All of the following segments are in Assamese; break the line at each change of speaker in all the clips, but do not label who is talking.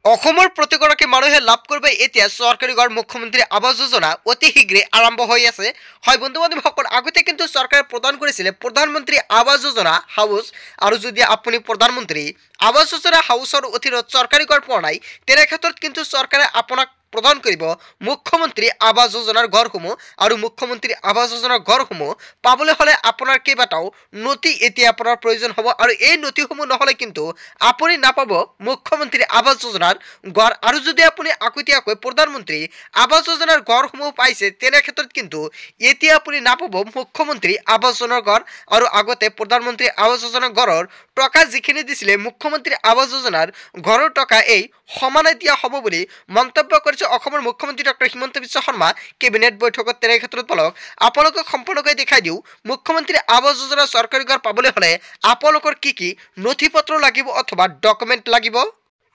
অসমৰ প্ৰতিগৰাকী মানুহে লাভ কৰিব এতিয়া চৰকাৰী ঘৰ মুখ্যমন্ত্ৰী আৱাস যোজনা অতি শীঘ্ৰে আৰম্ভ হৈ আছে। হয় বন্ধু বান্ধৱীসকল, আগতে কিন্তু চৰকাৰে প্ৰদান কৰিছিলে প্ৰধানমন্ত্ৰী আৱাস যোজনা হাউচ, আৰু যদি আপুনি প্ৰধানমন্ত্ৰী আৱাস যোজনা হাউচৰ অধীনত চৰকাৰী ঘৰ পোৱা নাই তেনে ক্ষেত্ৰত কিন্তু চৰকাৰে আপোনাক প্ৰদান কৰিব মুখ্যমন্ত্ৰী আৱাস যোজনাৰ ঘৰসমূহ। আৰু মুখ্যমন্ত্ৰী আৱাস যোজনাৰ ঘৰসমূহ পাবলৈ হ'লে আপোনাৰ কেইবাটাও নথি এতিয়া আপোনাৰ প্ৰয়োজন হ'ব, আৰু এই নথিসমূহ নহ'লে কিন্তু আপুনি নাপাব মুখ্যমন্ত্ৰী আৱাস যোজনাৰ ঘৰ। আৰু যদি আপুনি আগতীয়াকৈ প্ৰধানমন্ত্ৰী আৱাস যোজনাৰ ঘৰসমূহ পাইছে তেনে ক্ষেত্ৰত কিন্তু এতিয়া আপুনি নাপাব মুখ্যমন্ত্ৰী আৱাস যোজনাৰ ঘৰ। আৰু আগতে প্ৰধানমন্ত্ৰী আৱাস যোজনাৰ ঘৰৰ টকা যিখিনি দিছিলে মুখ্যমন্ত্ৰী আৱাস যোজনাৰ ঘৰৰ টকা এই সমানে দিয়া হ'ব বুলি মন্তব্য কৰিছে অসমৰ মুখ্যমন্ত্ৰী ডক্টৰ হিমন্ত বিশ্ব শৰ্মা কেবিনেট বৈঠকত। তেনে ক্ষেত্ৰত বলক আপোনালোকক সম্পূৰ্ণকৈ দেখাই দিওঁ মুখ্যমন্ত্ৰী আৱাস যোজনা চৰকাৰী ঘৰ পাবলৈ হ'লে আপোনালোকৰ কি নথি পত্ৰ লাগিব অথবা ডকুমেণ্ট লাগিব।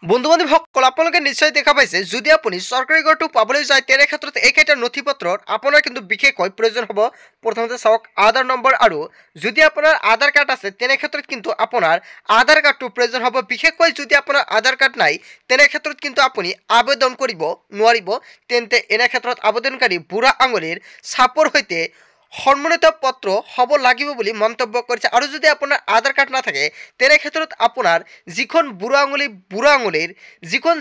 বন্ধু বান্ধৱীসকল, আপোনালোকে নিশ্চয় দেখা পাইছে যদি আপুনি চৰকাৰী ঘৰটো পাবলৈ যায় তেনে ক্ষেত্ৰত এইকেইটা নথি পত্ৰৰ আপোনাৰ কিন্তু বিশেষকৈ প্ৰয়োজন হ'ব। প্ৰথমতে চাওক আধাৰ নম্বৰ, আৰু যদি আপোনাৰ আধাৰ কাৰ্ড আছে তেনে ক্ষেত্ৰত কিন্তু আপোনাৰ আধাৰ কাৰ্ডটো প্ৰয়োজন হ'ব। বিশেষকৈ যদি আপোনাৰ আধাৰ কাৰ্ড নাই তেনে ক্ষেত্ৰত কিন্তু আপুনি আবেদন কৰিব নোৱাৰিব। তেন্তে এনে ক্ষেত্ৰত আবেদনকাৰী বুঢ়া আঙুলিৰ ছাপৰ সৈতে সন্মানিত পত্ৰ হ'ব লাগিব বুলি মন্তব্য কৰিছে। আৰু যদি আপোনাৰ আধাৰ কাৰ্ড নাথাকে তেনে ক্ষেত্ৰত আপোনাৰ যিখন বুঢ়া আঙুলিৰ যিখন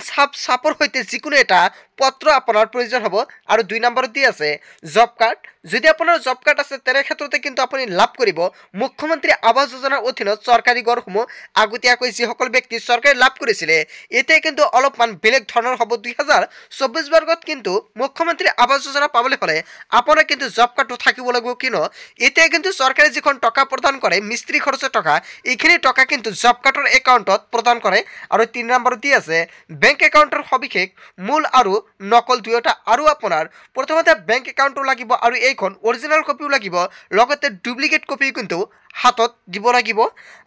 ছাপৰ সৈতে যিকোনো এটা পত্ৰ আপোনাৰ প্ৰয়োজন হ'ব। আৰু 2 নম্বৰত দি আছে জব কাৰ্ড। যদি আপোনাৰ জব কাৰ্ড আছে তেনে ক্ষেত্ৰতে কিন্তু আপুনি লাভ কৰিব মুখ্যমন্ত্ৰী আৱাস যোজনাৰ অধীনত চৰকাৰী ঘৰসমূহ। আগতীয়াকৈ যিসকল ব্যক্তি চৰকাৰে লাভ কৰিছিলে এতিয়া কিন্তু অলপমান বেলেগ ধৰণৰ হ'ব। 2024 বৰ্গত কিন্তু মুখ্যমন্ত্ৰী আৱাস যোজনা পাবলৈ হ'লে আপোনাৰ কিন্তু জব কাৰ্ডটো থাকিব লাগিব, কিনো এতিয়া কিন্তু চৰকাৰে যিখন টকা প্ৰদান কৰে মিস্ত্ৰী খৰচৰ টকা, এইখিনি টকা কিন্তু জব কাৰ্ডৰ একাউণ্টত প্ৰদান কৰে। আৰু 3 নম্বৰত দি আছে বেংক একাউণ্টৰ সবিশেষ মূল আৰু নকল দুয়োটা। আৰু আপোনাৰ প্ৰথমতে বেংক একাউণ্টটো লাগিব, আৰু এইখন অৰিজিনেল কপিও লাগিব, লগতে ডুপ্লিকেট কপি কিন্তু হাতত দিব লাগিব।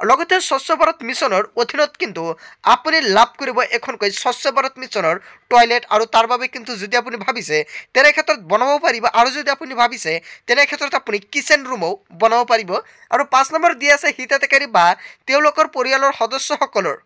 লগতে স্বচ্ছ ভাৰত মিছনৰ অধীনত কিন্তু আপুনি লাভ কৰিব এখনকৈ স্বচ্ছ ভাৰত মিছনৰ টয়লেট। আৰু তাৰ বাবে কিন্তু যদি আপুনি ভাবিছে তেনে ক্ষেত্ৰত বনাব পাৰিব, আৰু যদি আপুনি ভাবিছে তেনে ক্ষেত্ৰত আপুনি কিচেন ৰুমো বনাব পাৰিব। আৰু 5 নম্বৰ দি আছে হিতাধিকাৰী বা তেওঁলোকৰ পৰিয়ালৰ সদস্যসকলৰ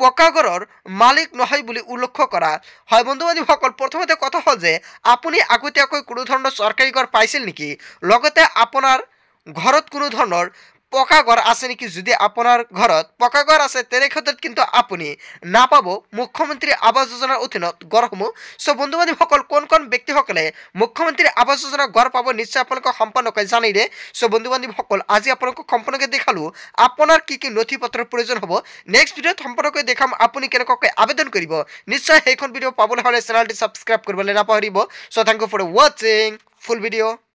পকা ঘৰৰ মালিক নহয় বুলি উল্লেখ কৰা হয়। বন্ধু বান্ধৱীসকল, প্ৰথমতে কথা হ'ল যে আপুনি আগতীয়াকৈ কোনো ধৰণৰ চৰকাৰী ঘৰ পাইছিল নেকি, লগতে আপোনাৰ ঘৰত কোনো ধৰণৰ পকা ঘৰ আছে নেকি। যদি আপোনাৰ ঘৰত পকা ঘৰ আছে তেনে ক্ষেত্ৰত কিন্তু আপুনি নাপাব মুখ্যমন্ত্ৰী আৱাস যোজনাৰ অধীনত ঘৰসমূহ। চ' বন্ধু বান্ধৱীসকল, কোন ব্যক্তিসকলে মুখ্যমন্ত্ৰী আৱাস যোজনাৰ ঘৰ পাব নিশ্চয় আপোনালোকক সম্পূৰ্ণকৈ জানি দে। চ' বন্ধু বান্ধৱীসকল, আজি আপোনালোকক সম্পূৰ্ণকৈ দেখালোঁ আপোনাৰ কি নথি পত্ৰৰ প্ৰয়োজন হ'ব। নেক্সট ভিডিঅ'ত সম্পূৰ্ণকৈ দেখাম আপুনি কেনেকুৱাকৈ আবেদন কৰিব। নিশ্চয় সেইখন ভিডিঅ' পাবলৈ হ'লে চেনেলটি ছাবস্ক্ৰাইব কৰিবলৈ নাপাহৰিব। চ' থেংক ইউ ফৰ ৱাচিং ফুল ভিডিঅ'।